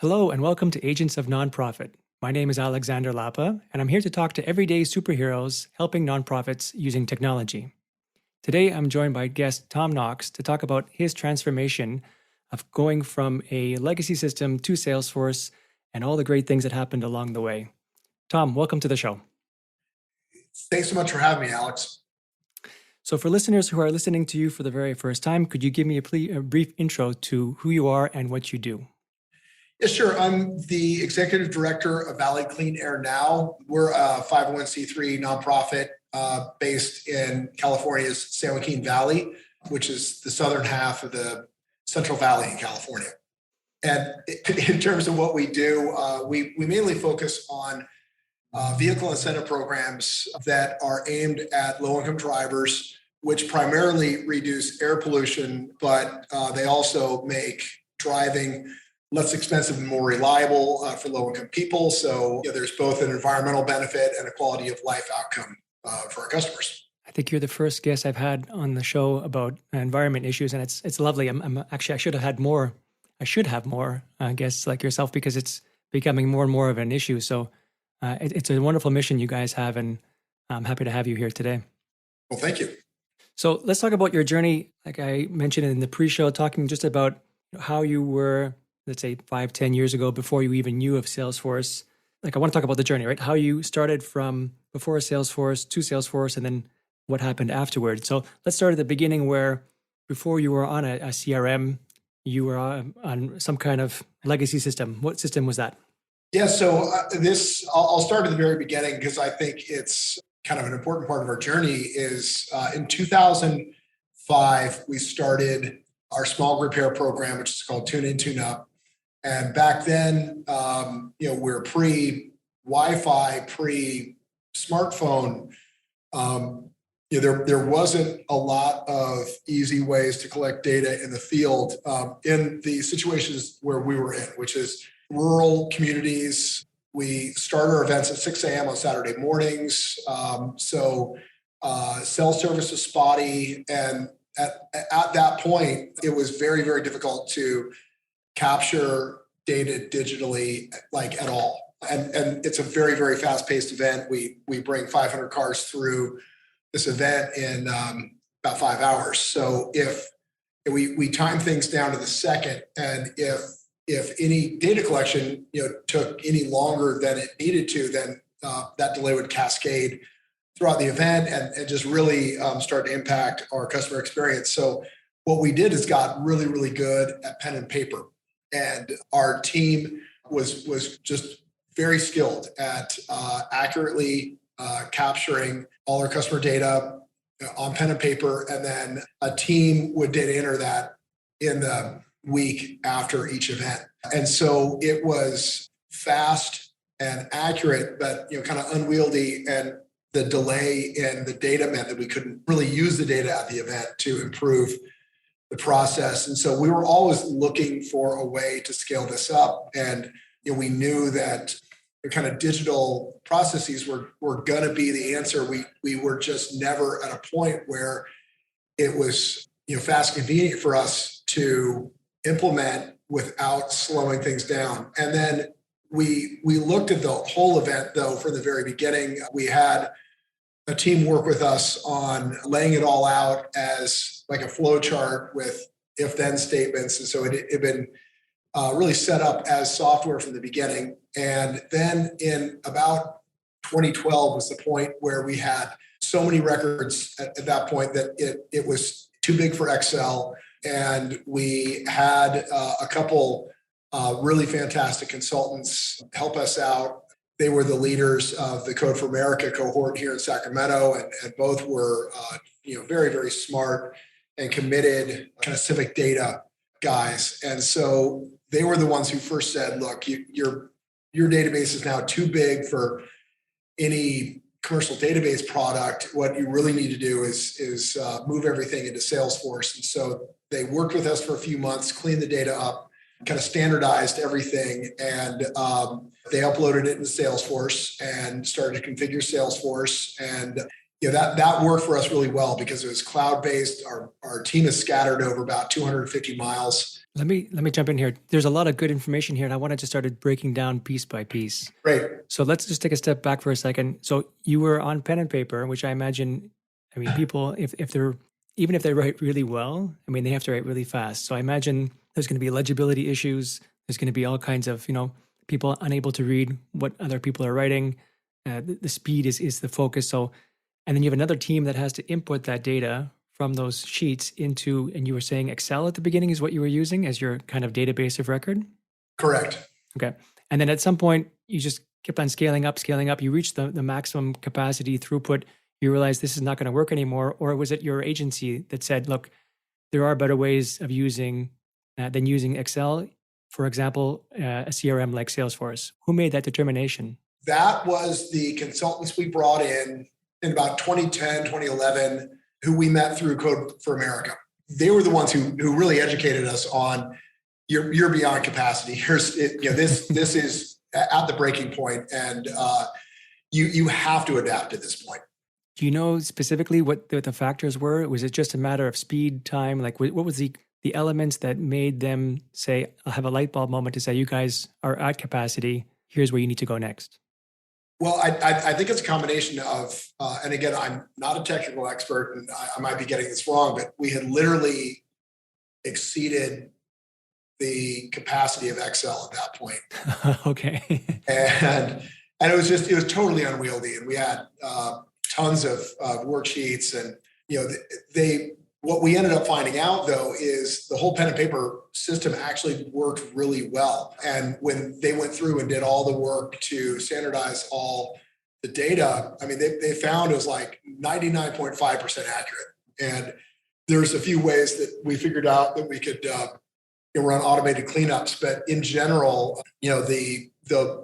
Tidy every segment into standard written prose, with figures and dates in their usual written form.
Hello, and welcome to Agents of Nonprofit. My name is Alexander Lapa, and I'm here to talk to everyday superheroes helping nonprofits using technology. Today, I'm joined by guest Tom Knox to talk about his transformation of going from a legacy system to Salesforce and all the great things that happened along the way. Tom, welcome to the show. Thanks so much for having me, Alex. So, for listeners who are listening to you for the very first time, could you give me a brief intro to who you are and what you do? Yeah, sure. I'm the executive director of Valley Clean Air Now. We're a 501c3 nonprofit based in California's San Joaquin Valley, which is the southern half of the Central Valley in California. And in terms of what we do, we mainly focus on vehicle incentive programs that are aimed at low-income drivers, which primarily reduce air pollution, but they also make driving less expensive and more reliable for low-income people. So there's both an environmental benefit and a quality of life outcome for our customers. I think you're the first guest I've had on the show about environment issues, and it's lovely. I'm actually I should have had more. I should have more guests like yourself because it's becoming more and more of an issue. So it's a wonderful mission you guys have, and I'm happy to have you here today. Well, thank you. So let's talk about your journey. Like I mentioned in the pre-show, talking just about how you were, let's say 5-10 years ago, before you even knew of Salesforce. Like I want to talk about the journey, right? How you started from before Salesforce to Salesforce and then what happened afterward. So let's start at the beginning where before you were on a CRM, you were on some kind of legacy system. What system was that? Yeah, so I'll start at the very beginning because I think it's kind of an important part of our journey is in 2005, we started our small repair program, which is called Tune In, Tune Up. And back then, we're pre-Wi-Fi, pre-smartphone. There wasn't a lot of easy ways to collect data in the field in the situations where we were in, which is rural communities. We start our events at 6 a.m. on Saturday mornings. Cell service was spotty. And at that point, it was very, very difficult to capture data digitally, like at all. And it's a very, very fast-paced event. We bring 500 cars through this event in about 5 hours. So if we time things down to the second, and if any data collection took any longer than it needed to, then that delay would cascade throughout the event and just really start to impact our customer experience. So what we did is got really, really good at pen and paper. And our team was just very skilled at accurately capturing all our customer data on pen and paper. And then a team would data enter that in the week after each event. And so it was fast and accurate, but kind of unwieldy. And the delay in the data meant that we couldn't really use the data at the event to improve the process. And so we were always looking for a way to scale this up. And we knew that the kind of digital processes were going to be the answer. We were just never at a point where it was fast and convenient for us to implement without slowing things down. And then we looked at the whole event, though, from the very beginning. We had a team work with us on laying it all out as like a flow chart with if-then statements. And so it had been really set up as software from the beginning. And then in about 2012 was the point where we had so many records at that point that it was too big for Excel. And we had a couple really fantastic consultants help us out. They were the leaders of the Code for America cohort here in Sacramento, and both were very, very smart and committed kind of civic data guys. And so they were the ones who first said, look, your database is now too big for any commercial database product. What you really need to do is move everything into Salesforce. And so they worked with us for a few months, cleaned the data up, kind of standardized everything, and they uploaded it into Salesforce and started to configure Salesforce. And that worked for us really well because it was cloud-based. Our team is scattered over about 250 miles. Let me jump in here. There's a lot of good information here, and I wanted to start breaking down piece by piece. Great. So let's just take a step back for a second. So you were on pen and paper, which I imagine, I mean, people, if they're, even if they write really well, I mean, they have to write really fast. So I imagine there's going to be legibility issues. There's going to be all kinds of, people unable to read what other people are writing. The speed is the focus. So, and then you have another team that has to input that data from those sheets into, and you were saying Excel at the beginning is what you were using as your kind of database of record? Correct. Okay. And then at some point, you just kept on scaling up. You reached the maximum capacity throughput. You realized this is not going to work anymore. Or was it your agency that said, look, there are better ways of using than using Excel, for example, a CRM like Salesforce? Who made that determination? That was the consultants we brought in about 2010, 2011, who we met through Code for America. They were the ones who really educated us on you're beyond capacity. This is at the breaking point, and you have to adapt at this point. Do you know specifically what the factors were? Was it just a matter of speed, time? Like, what was the elements that made them say, I'll have a light bulb moment to say, you guys are at capacity. Here's where you need to go next. Well, I think it's a combination of, and again, I'm not a technical expert, and I might be getting this wrong, but we had literally exceeded the capacity of Excel at that point. Okay. And it was totally unwieldy, and we had tons of worksheets, and what we ended up finding out though is the whole pen and paper system actually worked really well. And when they went through and did all the work to standardize all the data, I mean, they found it was like 99.5% accurate. And there's a few ways that we figured out that we could run automated cleanups, but in general, the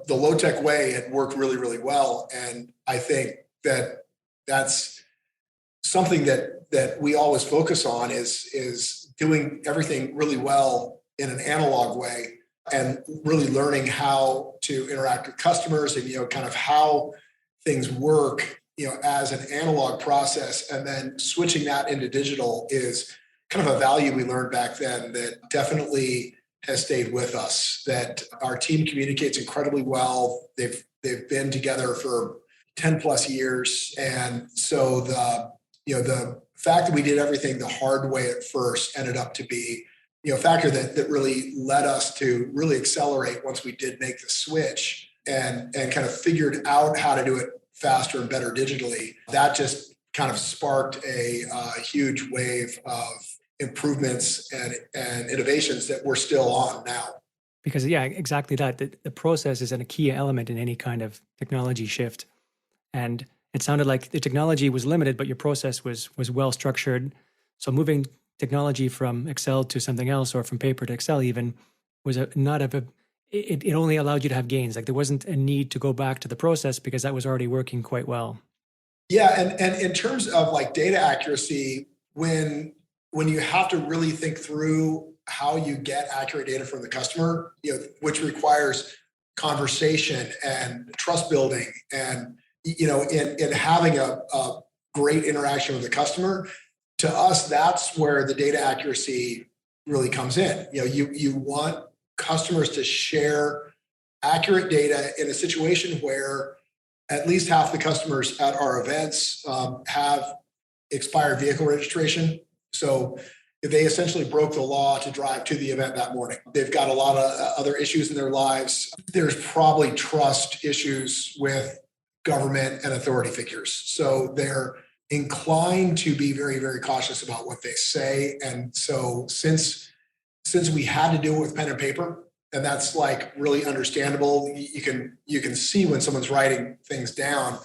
low tech way had worked really, really well. And I think that that's something that we always focus on is doing everything really well in an analog way and really learning how to interact with customers and, kind of how things work, as an analog process, and then switching that into digital is kind of a value we learned back then that definitely has stayed with us, that our team communicates incredibly well. They've been together for 10 plus years. And so the fact that we did everything the hard way at first ended up to be, a factor that really led us to really accelerate once we did make the switch and kind of figured out how to do it faster and better digitally. That just kind of sparked a huge wave of improvements and innovations that we're still on now. Because yeah, exactly that. The process is a key element in any kind of technology shift. And it sounded like the technology was limited, but your process was well structured. So moving technology from Excel to something else, or from paper to Excel even, was it only allowed you to have gains. Like there wasn't a need to go back to the process because that was already working quite well. Yeah, and in terms of like data accuracy, when you have to really think through how you get accurate data from the customer, which requires conversation and trust building and in having a great interaction with the customer, to us, that's where the data accuracy really comes in. You want customers to share accurate data in a situation where at least half the customers at our events have expired vehicle registration. So if they essentially broke the law to drive to the event that morning, they've got a lot of other issues in their lives. There's probably trust issues with government and authority figures. So they're inclined to be very, very cautious about what they say. And so since we had to do it with pen and paper, and that's like really understandable, you can see when someone's writing things down,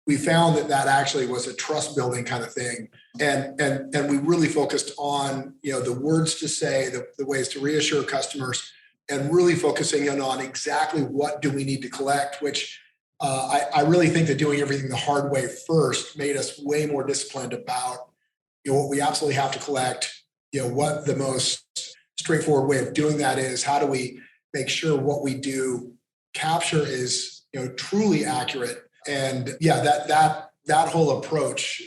we found that actually was a trust building kind of thing. And we really focused on, the words to say, the ways to reassure customers, and really focusing in on exactly what do we need to collect, which I really think that doing everything the hard way first made us way more disciplined about what we absolutely have to collect, what the most straightforward way of doing that is, how do we make sure what we do capture is truly accurate. And yeah, that that whole approach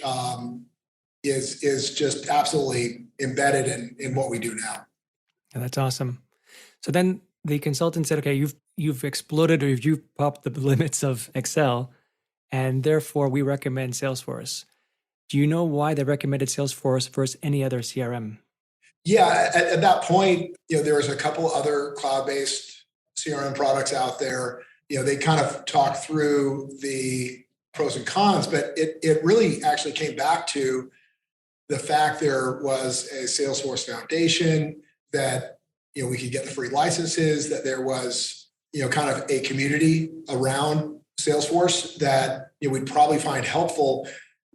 is just absolutely embedded in what we do now. Yeah, that's awesome. So then the consultant said, okay, you've exploded or you've popped the limits of Excel, and therefore we recommend Salesforce. Do you know why they recommended Salesforce versus any other CRM? Yeah, at that point, there was a couple other cloud-based CRM products out there. They kind of talked through the pros and cons, but it really actually came back to the fact there was a Salesforce foundation, that we could get the free licenses, that there was kind of a community around Salesforce that we'd probably find helpful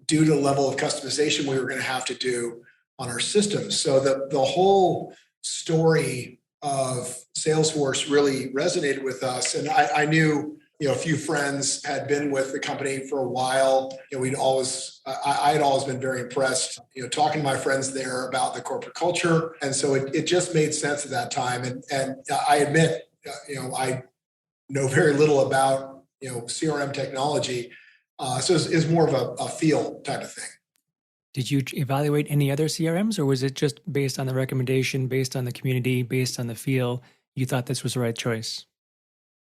due to the level of customization we were going to have to do on our systems. So the whole story of Salesforce really resonated with us. And I knew, a few friends had been with the company for a while. I had always been very impressed, talking to my friends there about the corporate culture. And so it just made sense at that time. And I admit, I know very little about, CRM technology. So it's more of a feel type of thing. Did you evaluate any other CRMs, or was it just based on the recommendation, based on the community, based on the feel, you thought this was the right choice?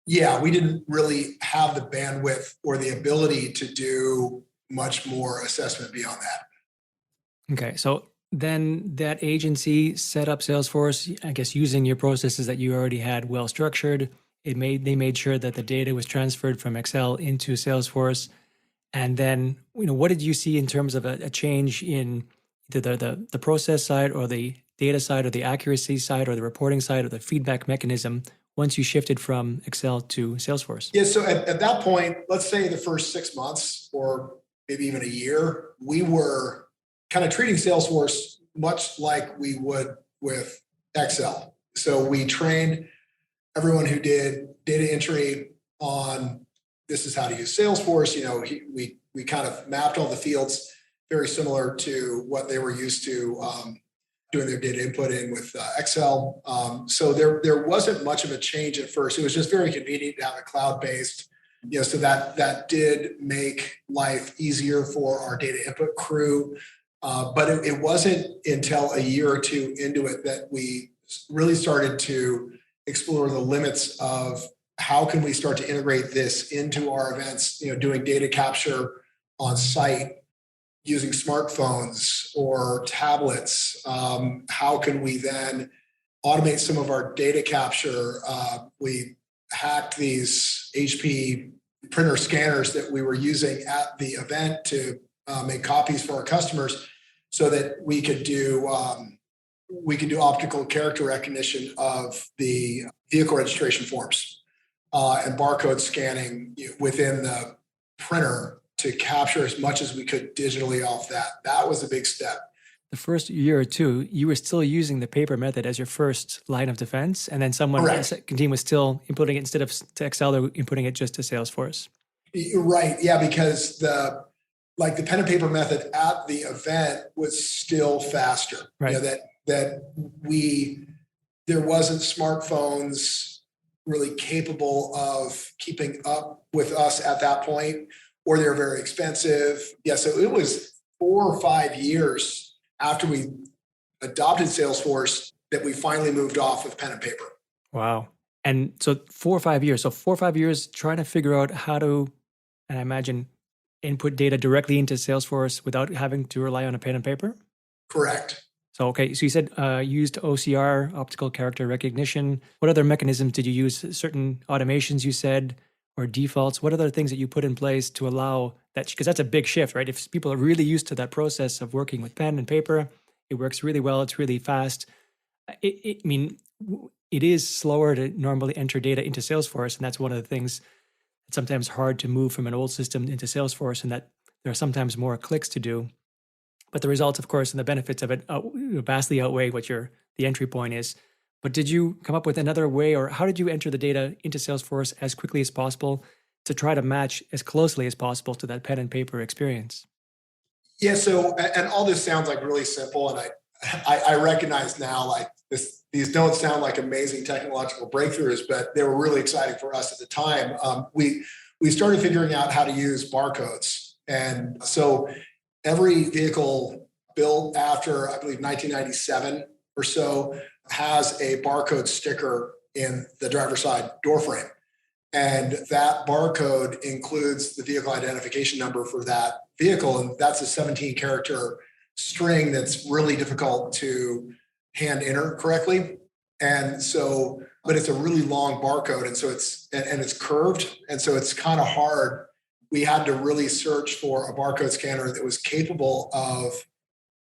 Yeah, we didn't really have the bandwidth or the ability to do much more assessment beyond that. Okay, so then that agency set up Salesforce, I guess using your processes that you already had well structured. They made sure that the data was transferred from Excel into Salesforce. And then, what did you see in terms of a change in either the process side or the data side or the accuracy side or the reporting side or the feedback mechanism once you shifted from Excel to Salesforce? Yeah, so at that point, let's say the first 6 months or maybe even a year, we were kind of treating Salesforce much like we would with Excel. So we trained everyone who did data entry on this is how to use Salesforce. We kind of mapped all the fields very similar to what they were used to doing their data input in with Excel. So there wasn't much of a change at first. It was just very convenient to have a cloud-based, so that did make life easier for our data input crew. But it wasn't until a year or two into it that we really started to explore the limits of how can we start to integrate this into our events, doing data capture on site using smartphones or tablets. How can we then automate some of our data capture? We hacked these HP printer scanners that we were using at the event to make copies for our customers so that we could do optical character recognition of the vehicle registration forms and barcode scanning within the printer to capture as much as we could digitally off that. That was a big step. The first year or two, you were still using the paper method as your first line of defense, and then someone on the second team was still inputting it instead of to Excel, they're inputting it just to Salesforce. Right, yeah, because the pen and paper method at the event was still faster. Right. There wasn't smartphones really capable of keeping up with us at that point, or they're very expensive. Yeah, so it was 4 or 5 years after we adopted Salesforce that we finally moved off of pen and paper. Wow. And so 4 or 5 years. So 4 or 5 years trying to figure out how to, and I imagine, input data directly into Salesforce without having to rely on a pen and paper? Correct. So, okay, so you said used OCR, optical character recognition. What other mechanisms did you use? Certain automations you said, or defaults? What other things that you put in place to allow that? Because that's a big shift, right? If people are really used to that process of working with pen and paper, it works really well. It's really fast. It is slower to normally enter data into Salesforce, and that's one of the things that's sometimes hard to move from an old system into Salesforce, and that there are sometimes more clicks to do. But the results, of course, and the benefits of it vastly outweigh what the entry point is. But did you come up with another way, or how did you enter the data into Salesforce as quickly as possible to try to match as closely as possible to that pen and paper experience? Yeah, so, and all this sounds like really simple, and I recognize now, like these don't sound like amazing technological breakthroughs, but they were really exciting for us at the time. We started figuring out how to use barcodes And so every vehicle built after, I believe, 1997 or so has a barcode sticker in the driver's side door frame. And that barcode includes the vehicle identification number for that vehicle. And that's a 17-character string that's really difficult to hand enter correctly. And so, but it's a really long barcode. And so it's curved. And so it's kind of hard. We had to really search for a barcode scanner that was capable of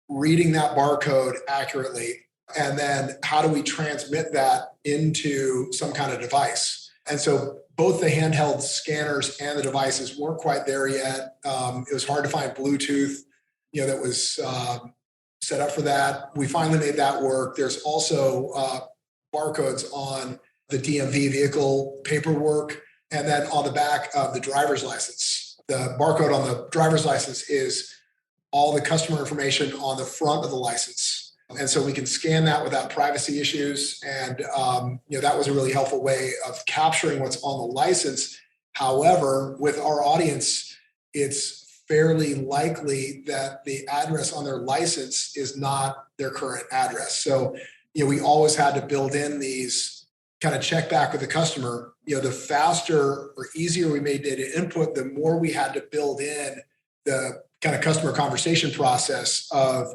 reading that barcode accurately. And then how do we transmit that into some kind of device? And so both the handheld scanners and the devices weren't quite there yet. It was hard to find Bluetooth, that was set up for that. We finally made that work. There's also barcodes on the DMV vehicle paperwork, and then on the back of the driver's license. The barcode on the driver's license is all the customer information on the front of the license. And so we can scan that without privacy issues. And, that was a really helpful way of capturing what's on the license. However, with our audience, it's fairly likely that the address on their license is not their current address. So, we always had to build in these kind of check back with the customer. The faster or easier we made data input, the more we had to build in the kind of customer conversation process of,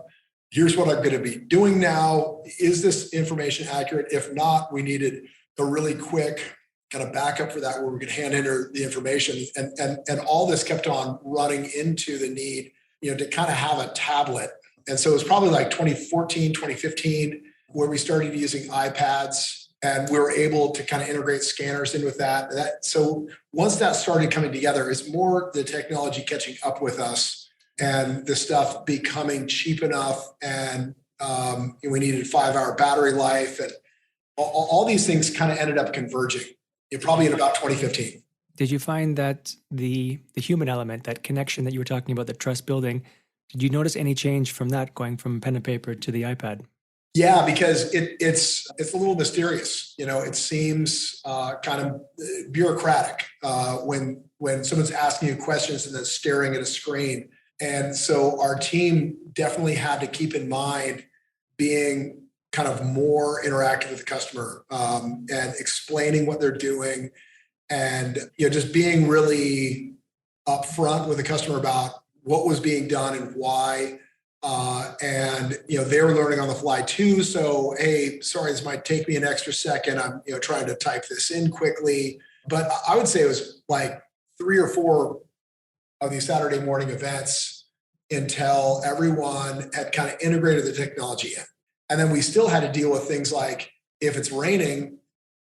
here's what I'm going to be doing now. Is this information accurate? If not, we needed a really quick kind of backup for that where we could hand enter the information. And all this kept on running into the need, to kind of have a tablet. And so it was probably like 2014, 2015, where we started using iPads, and we were able to kind of integrate scanners in with that. So once that started coming together, it's more the technology catching up with us and the stuff becoming cheap enough, and we needed 5-hour battery life, and all these things kind of ended up converging. Probably in about 2015. Did you find that the human element, that connection that you were talking about, the trust building, did you notice any change from that going from pen and paper to the iPad? Yeah, because it's a little mysterious. It seems kind of bureaucratic when someone's asking you questions and then staring at a screen. And so our team definitely had to keep in mind being kind of more interactive with the customer, and explaining what they're doing, and just being really upfront with the customer about what was being done and why. And they were learning on the fly too. So, hey, sorry, this might take me an extra second. I'm trying to type this in quickly. But I would say it was like 3 or 4 of these Saturday morning events until everyone had kind of integrated the technology in. And then we still had to deal with things like, if it's raining,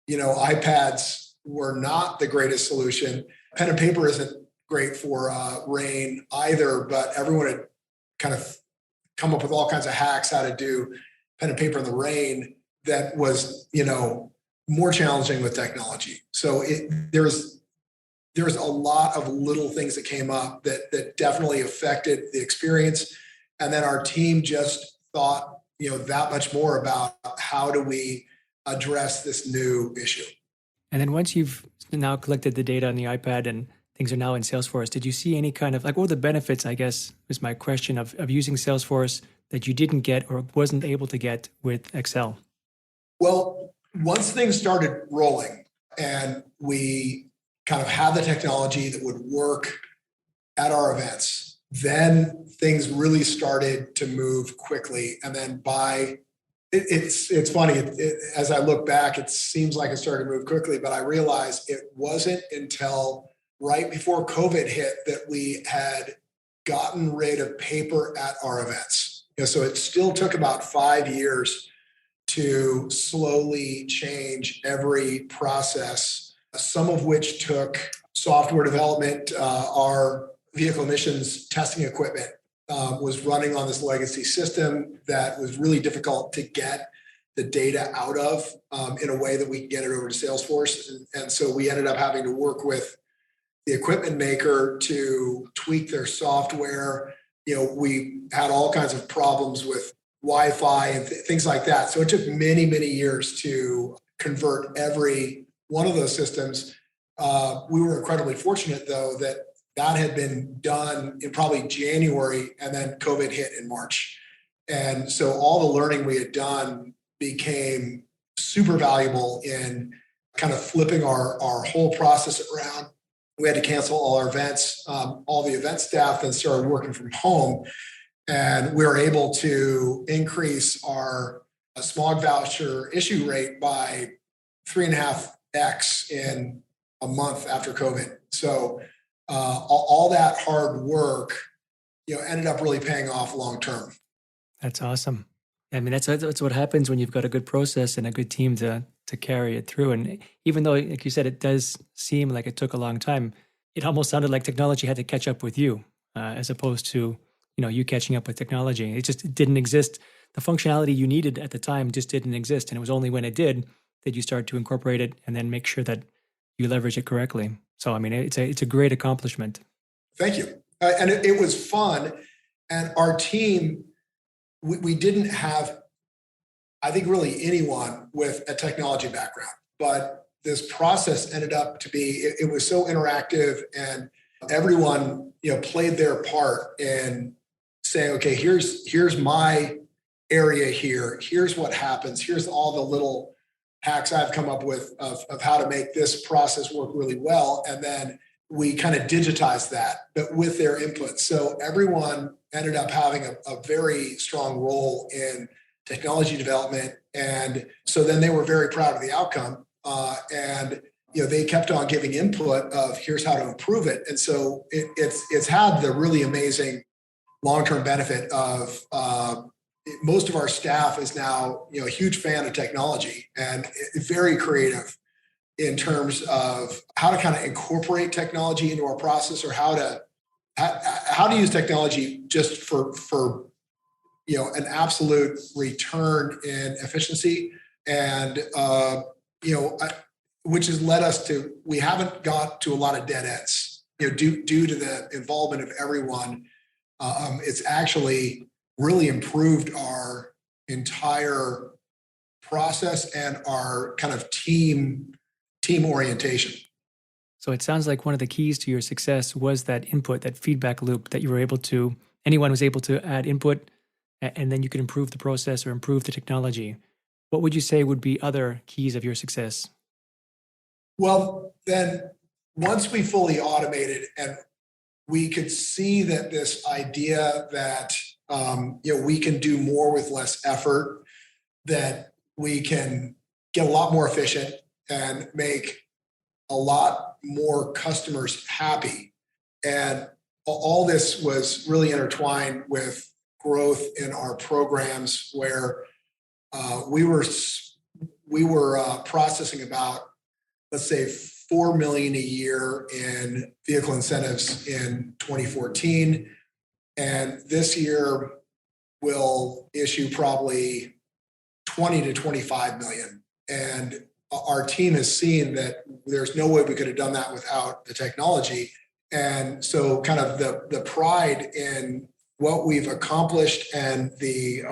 iPads were not the greatest solution. Pen and paper isn't great for rain either, but everyone had kind of come up with all kinds of hacks how to do pen and paper in the rain that was, more challenging with technology. So there's a lot of little things that came up that definitely affected the experience. And then our team just thought, that much more about how do we address this new issue. And then once you've now collected the data on the iPad and things are now in Salesforce, did you see any kind of, what were the benefits, I guess, is my question, of using Salesforce that you didn't get or wasn't able to get with Excel? Well, once things started rolling and we kind of had the technology that would work at our events, then things really started to move quickly. And then it's funny, as I look back, it seems like it started to move quickly, but I realized it wasn't until right before COVID hit that we had gotten rid of paper at our events. So it still took about 5 years to slowly change every process, some of which took software development. Our vehicle emissions testing equipment was running on this legacy system that was really difficult to get the data out of in a way that we can get it over to Salesforce. And so we ended up having to work with the equipment maker to tweak their software. We had all kinds of problems with Wi-Fi and things like that. So it took many, many years to convert every one of those systems. We were incredibly fortunate, though, that that had been done in probably January, and then COVID hit in March. And so all the learning we had done became super valuable in kind of flipping our whole process around. We had to cancel all our events. All the event staff then started working from home, and we were able to increase our smog voucher issue rate by 3.5x in a month after COVID. So all that hard work, ended up really paying off long term. That's awesome. I mean, that's what happens when you've got a good process and a good team to carry it through. And even though, like you said, it does seem like it took a long time, it almost sounded like technology had to catch up with you, as opposed to you catching up with technology. It just didn't exist. The functionality you needed at the time just didn't exist, and it was only when it did that you start to incorporate it and then make sure that you leverage it correctly. So, I mean, it's a great accomplishment. Thank you. And it was fun. And our team, we didn't have, I think, really anyone with a technology background, but this process ended up to be, it was so interactive, and everyone, played their part in saying, okay, here's my area here. Here's what happens. Here's all the little hacks I've come up with of how to make this process work really well. And then we kind of digitized that, but with their input. So everyone ended up having a very strong role in technology development. And so then they were very proud of the outcome. And they kept on giving input of here's how to improve it. And so it's had the really amazing long-term benefit of most of our staff is now a huge fan of technology and very creative in terms of how to kind of incorporate technology into our process, or how to use technology just for an absolute return in efficiency, and which has led us to, we haven't got to a lot of dead ends due to the involvement of everyone. It's actually really improved our entire process and our kind of team orientation. So it sounds like one of the keys to your success was that input, that feedback loop, that you were able to, anyone was able to add input, and then you could improve the process or improve the technology. What would you say would be other keys of your success? Well, then once we fully automated and we could see that this idea that we can do more with less effort, that we can get a lot more efficient and make a lot more customers happy. And all this was really intertwined with growth in our programs, where we were processing about, let's say, 4 million a year in vehicle incentives in 2014. And this year we'll issue probably 20 to 25 million. And our team has seen that there's no way we could have done that without the technology. And so kind of the pride in what we've accomplished and the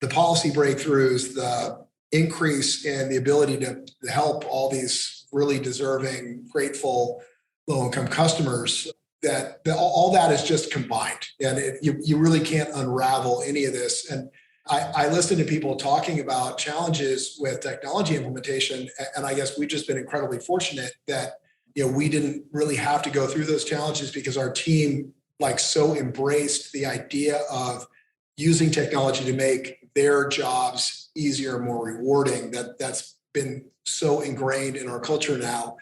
policy breakthroughs, the increase in the ability to help all these really deserving, grateful, low-income customers, that all that is just combined. And you really can't unravel any of this. And I listen to people talking about challenges with technology implementation, and I guess we've just been incredibly fortunate that we didn't really have to go through those challenges, because our team so embraced the idea of using technology to make their jobs easier, more rewarding. That's been so ingrained in our culture now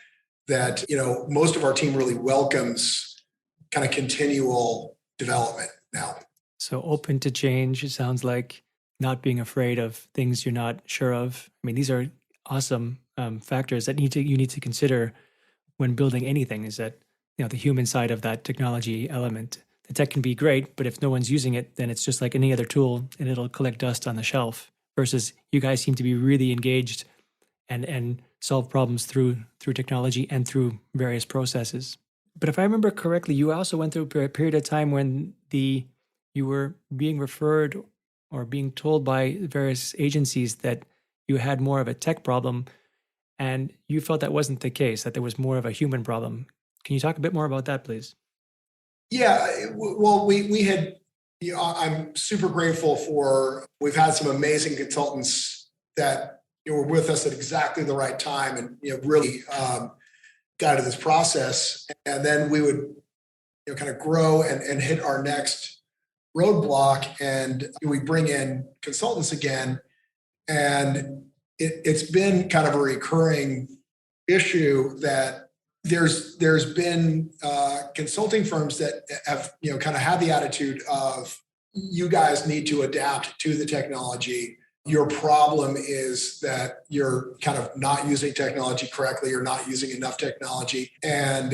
that most of our team really welcomes kind of continual development now. So open to change. It sounds like not being afraid of things you're not sure of. I mean, these are awesome factors that you need to consider when building anything. Is that the human side of that technology element. The tech can be great, but if no one's using it, then it's just like any other tool, and it'll collect dust on the shelf. Versus you guys seem to be really engaged and solve problems through technology and through various processes. But if I remember correctly, you also went through a period of time when you were being referred or being told by various agencies that you had more of a tech problem, and you felt that wasn't the case, that there was more of a human problem. Can you talk a bit more about that, please? Yeah, well, we had, I'm super grateful for, we've had some amazing consultants that were with us at exactly the right time and, really guided this process. And then we would, kind of grow and hit our next roadblock, and we bring in consultants again. And it's been kind of a recurring issue that there's been consulting firms that have kind of had the attitude of, you guys need to adapt to the technology. Your problem is that you're kind of not using technology correctly, you're not using enough technology, and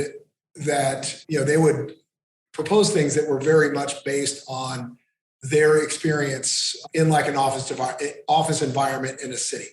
that they would propose things that were very much based on their experience in like an office environment in a city,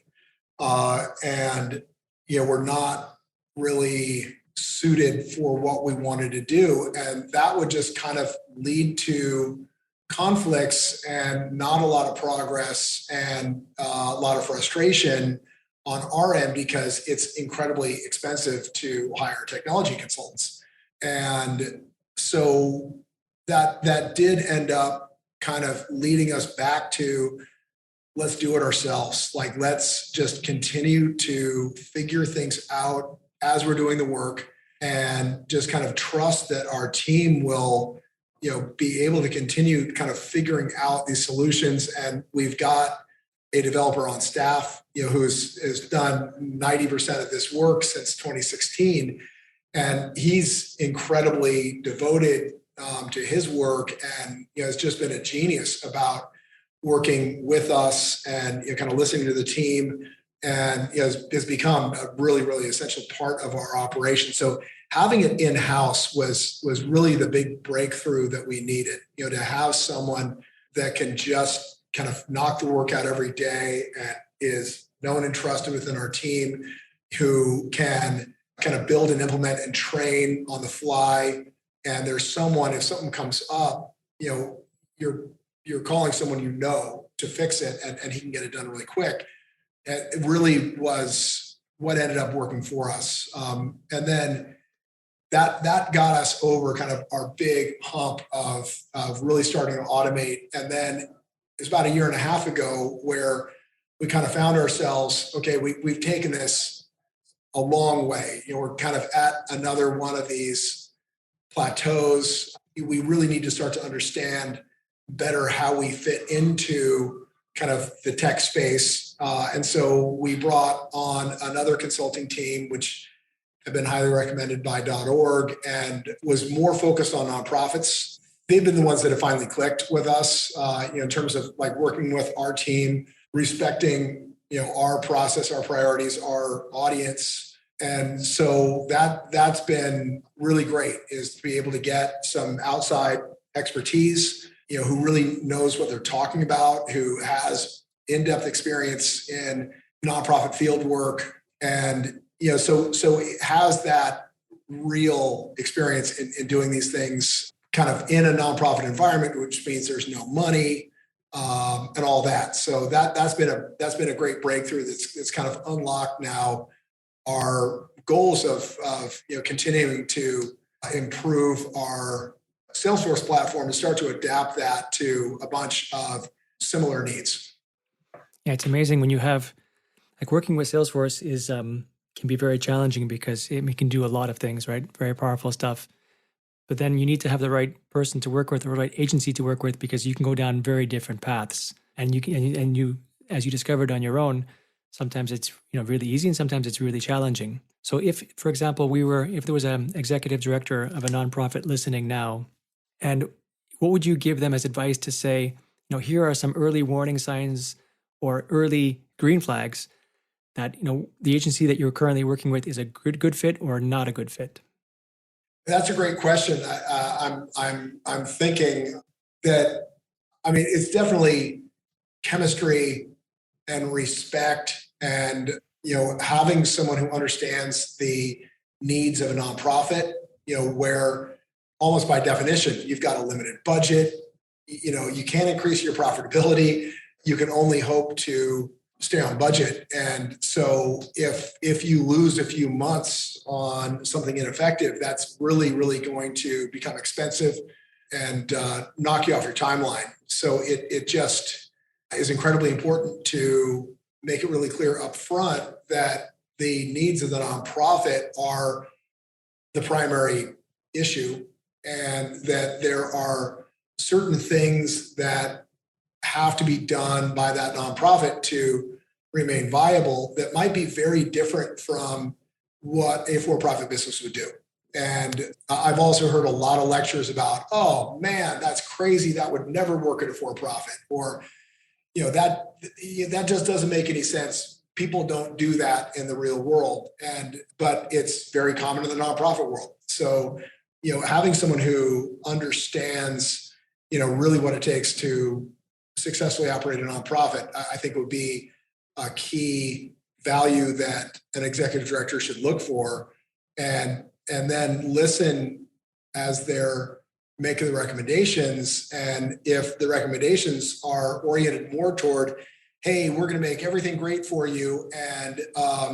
and we're not really suited for what we wanted to do. And that would just kind of lead to conflicts and not a lot of progress and a lot of frustration on our end, because it's incredibly expensive to hire technology consultants. And so that did end up kind of leading us back to, let's do it ourselves. Like, let's just continue to figure things out as we're doing the work, and just kind of trust that our team will, be able to continue kind of figuring out these solutions. And we've got a developer on staff, has done 90% of this work since 2016. And he's incredibly devoted to his work, and has just been a genius about working with us and kind of listening to the team, and has become a really, really essential part of our operation. So having it in-house was really the big breakthrough that we needed, to have someone that can just kind of knock the work out every day and is known and trusted within our team, who can kind of build and implement and train on the fly. And there's someone, if something comes up, you're calling someone to fix it, and he can get it done really quick. And it really was what ended up working for us. And then that got us over kind of our big hump of really starting to automate. And then it's about a year and a half ago where we kind of found ourselves, okay, we've taken this a long way. We're kind of at another one of these plateaus. We really need to start to understand better how we fit into kind of the tech space. And so we brought on another consulting team, which have been highly recommended by .org, and was more focused on nonprofits. They've been the ones that have finally clicked with us, in terms of like working with our team, respecting, our process, our priorities, our audience. And so that's been really great, is to be able to get some outside expertise, who really knows what they're talking about, who has in-depth experience in nonprofit field work. And, so it has that real experience in doing these things kind of in a nonprofit environment, which means there's no money, and all that. So that's been a great breakthrough that's kind of unlocked now our goals of continuing to improve our Salesforce platform and start to adapt that to a bunch of similar needs. Yeah, it's amazing when you have, like, working with Salesforce is can be very challenging because it can do a lot of things, right? Very powerful stuff. But then you need to have the right person to work with, or the right agency to work with, because you can go down very different paths. And you, as you discovered on your own, sometimes it's really easy, and sometimes it's really challenging. So if, for example, if there was an executive director of a nonprofit listening now, and what would you give them as advice to say, here are some early warning signs or early green flags that the agency that you're currently working with is a good fit or not a good fit? That's a great question. I'm thinking that, it's definitely chemistry and respect, and having someone who understands the needs of a nonprofit, where almost by definition you've got a limited budget, you can't increase your profitability. You can only hope to stay on budget. And so if you lose a few months on something ineffective, that's really going to become expensive and knock you off your timeline. So it just is incredibly important to make it really clear up front that the needs of the nonprofit are the primary issue, and that there are certain things that have to be done by that nonprofit to remain viable that might be very different from what a for-profit business would do. And I've also heard a lot of lectures about, oh man, that's crazy. That would never work at a for-profit, or that just doesn't make any sense. People don't do that in the real world, but it's very common in the nonprofit world. So, having someone who understands, really what it takes to successfully operate a nonprofit, I think would be a key value that an executive director should look for, and then listen as they're making the recommendations. And if the recommendations are oriented more toward, hey, we're going to make everything great for you, and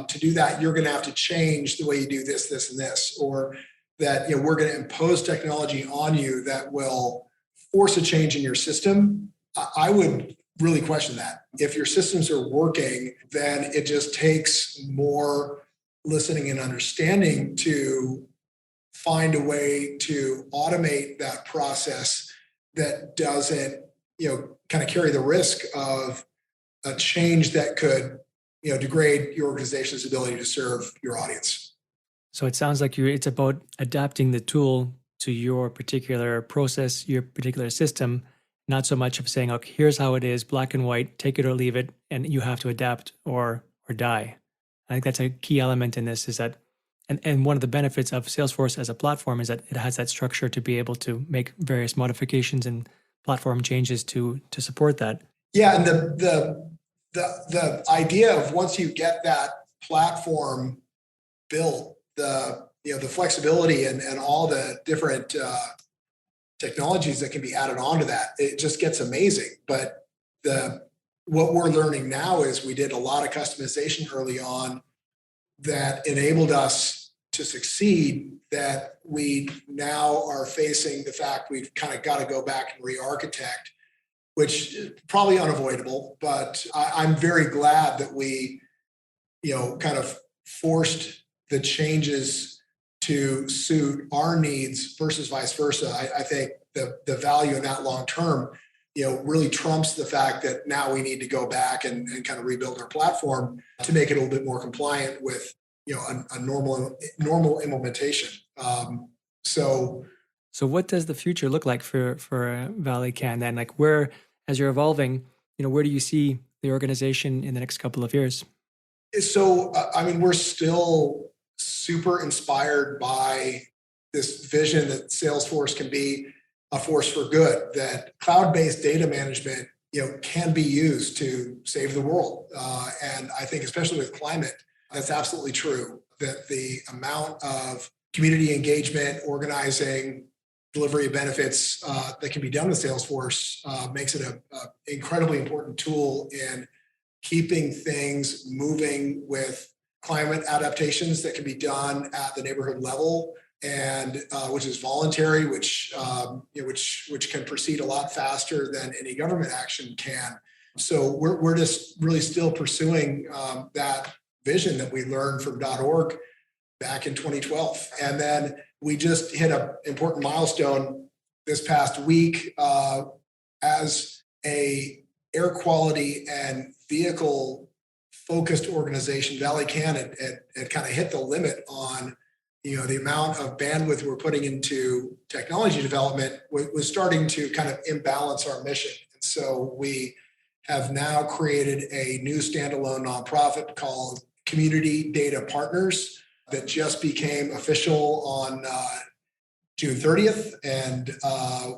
to do that, you're going to have to change the way you do this, this, and this, or that we're going to impose technology on you that will force a change in your system, I would really question that. If your systems are working, then it just takes more listening and understanding to find a way to automate that process that doesn't, kind of carry the risk of a change that could, degrade your organization's ability to serve your audience. So it sounds like it's about adapting the tool to your particular process, your particular system, not so much of saying, okay, here's how it is, black and white, take it or leave it, and you have to adapt or die. I think that's a key element in this, is that, and one of the benefits of Salesforce as a platform is that it has that structure to be able to make various modifications and platform changes to support that. Yeah, and the idea of once you get that platform built, the flexibility and all the different technologies that can be added onto that, it just gets amazing. But what we're learning now is we did a lot of customization early on that enabled us to succeed, that we now are facing the fact we've kind of got to go back and re-architect, which is probably unavoidable. But I'm very glad that we, kind of forced the changes to suit our needs versus vice versa. I think the value in that long term, really trumps the fact that now we need to go back and kind of rebuild our platform to make it a little bit more compliant with, a normal implementation. So what does the future look like for Valley Can then? Like, where, as you're evolving, where do you see the organization in the next couple of years? So, we're still super inspired by this vision that Salesforce can be a force for good, that cloud-based data management, can be used to save the world. And I think, especially with climate, that's absolutely true, that the amount of community engagement, organizing, delivery of benefits that can be done with Salesforce makes it an incredibly important tool in keeping things moving with climate adaptations that can be done at the neighborhood level, and which is voluntary, which can proceed a lot faster than any government action can. So we're just really still pursuing that vision that we learned from .org back in 2012, and then we just hit an important milestone this past week as a air quality and vehicle focused organization. Valley Can had kind of hit the limit on the amount of bandwidth we're putting into technology development was starting to kind of imbalance our mission. And so we have now created a new standalone nonprofit called Community Data Partners that just became official on June 30th. And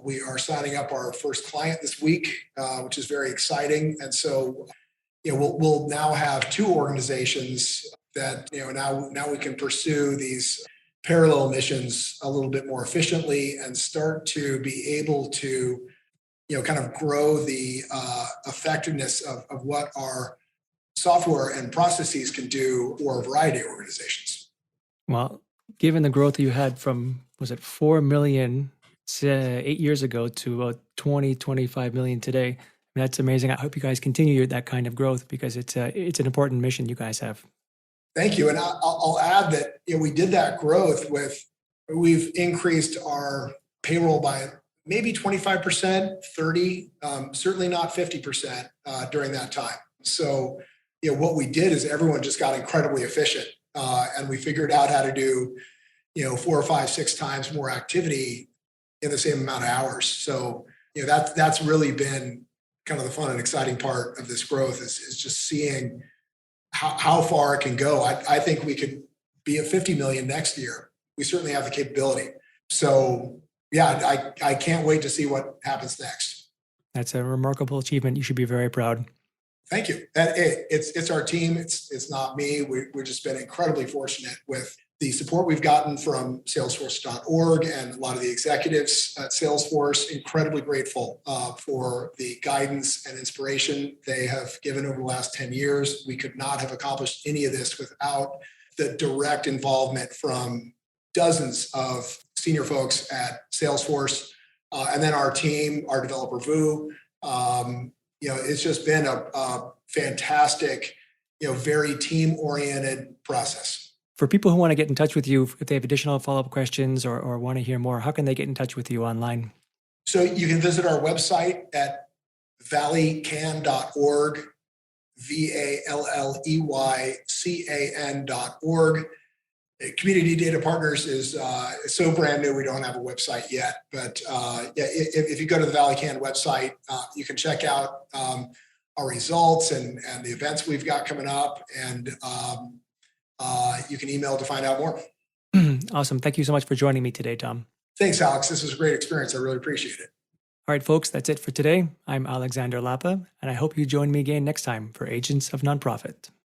we are signing up our first client this week, which is very exciting. And so, we'll now have two organizations that, now we can pursue these parallel missions a little bit more efficiently and start to be able to, kind of grow the effectiveness of what our software and processes can do for a variety of organizations. Well, given the growth you had from, was it 4 million 8 years ago to about 20, 25 million today, I mean, that's amazing. I hope you guys continue that kind of growth because it's an important mission you guys have. Thank you. And I'll add that we did that growth we've increased our payroll by maybe 25%, 30, certainly not 50% during that time. So, what we did is everyone just got incredibly efficient, and we figured out how to do, 4, 5, 6 times more activity in the same amount of hours. So, that's really been kind of the fun and exciting part of this growth is just seeing how far it can go. I think we could be at 50 million next year. We certainly have the capability. So yeah, I can't wait to see what happens next. That's a remarkable achievement. You should be very proud. Thank you. And it's our team. It's not me. We've just been incredibly fortunate with the support we've gotten from Salesforce.org and a lot of the executives at Salesforce. Incredibly grateful for the guidance and inspiration they have given over the last 10 years. We could not have accomplished any of this without the direct involvement from dozens of senior folks at Salesforce, and then our team, our developer Vu. It's just been a fantastic, very team-oriented process. For people who want to get in touch with you, if they have additional follow-up questions or want to hear more, how can they get in touch with you online? So you can visit our website at valleycan.org, VALLEYCAN.org. Community Data Partners is so brand new, we don't have a website yet. But if you go to the ValleyCan website, you can check out our results and the events we've got coming up. And you can email to find out more. Awesome. Thank you so much for joining me today, Tom. Thanks, Alex. This was a great experience. I really appreciate it. All right, folks, that's it for today. I'm Alexander Lapa, and I hope you join me again next time for Agents of Nonprofit.